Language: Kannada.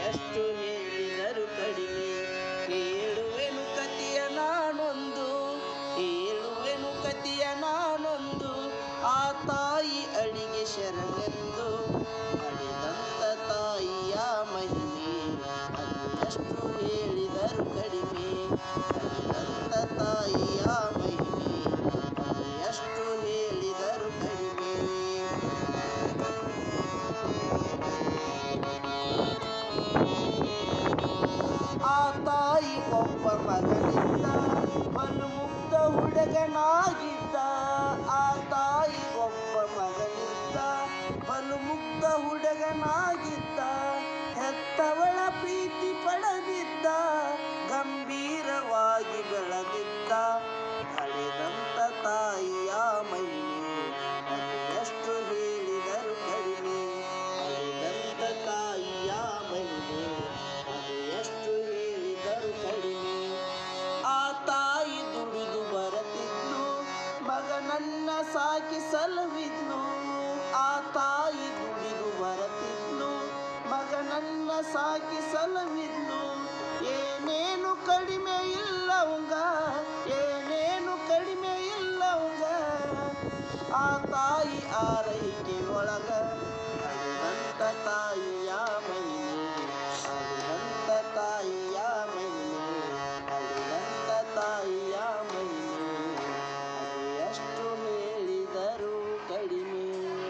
ಎಷ್ಟು ಹೇಳಿದರು ಕಡಿಮೆ. ಹೇಳುವೆನು ಕತಿಯ ನಾನೊಂದು, ಹೇಳುವೆನು ಕತಿಯ ನಾನೊಂದು, ಆ ತಾಯಿ ಅಡಿಗೆ ಶರಣೆಂದು. ಅಡಿದಂತ ತಾಯಿಯ ಮಹಿಮೆ ಅದು ಎಷ್ಟು ಹೇಳಿದರು ಕಡಿಮೆ. ಅಡಿದಂತ ತಾಯಿಯ ಮಹಿಮೆ ಅದು ಎಷ್ಟು ಹೇಳಿದರು ಕಡಿಮೆ. ಆ ತಾಯಿ ಒಬ್ಬ ಮಗನಿದ್ದ, ಬಲು ಮುಗ್ಧ ಹುಡುಗನಾಗಿದ್ದ. ಆ ತಾಯಿ ಒಬ್ಬ ಮಗನಿದ್ದ, ಬಲು ಮುಗ್ಧ ಹುಡುಗನಾಗಿದ್ದ. ಹೆತ್ತವಳ ಪ್ರೀತಿ ಪಡೆದಿದ್ದ, ಗಂಭೀರವಾಗಿ ಬೆಳೆದಿದ್ದ. ಹಳೆದಂತ ತಾಯಿಯ ಮಹಿಮೆ ಅದು ಎಷ್ಟು ಹೇಳಿದರು ಕಡಿಮೆ. ಹಳೆದಂತ ತಾಯಿಯ ಮಹಿಮೆ ಅದು ಎಷ್ಟು ಹೇಳಿದರು ಕಡಿಮೆ. ಆ ತಾಯಿ ದುಡಿದು ಬರತಿದ್ಲು, ಮಗನನ್ನ ಸಾಕಿ ಸಲುವಿದ್ಲು. ಆ ತಾಯಿ ದುಡಿದು ಬರತಿದ್ಲು, ಮಗನನ್ನ ಸಾಕಿ ಸಲುವಿದ್ಲು. ಏನೇನು ಕಡಿಮೆ ಇಲ್ಲವಂಗ, ಏನೇನು ಕಡಿಮೆ ಇಲ್ಲವಂಗ. ಆ ತಾಯಿ ಆರೈಕೆ ಒಳಗ ಅಳಿದಂತ ತಾಯಿಯ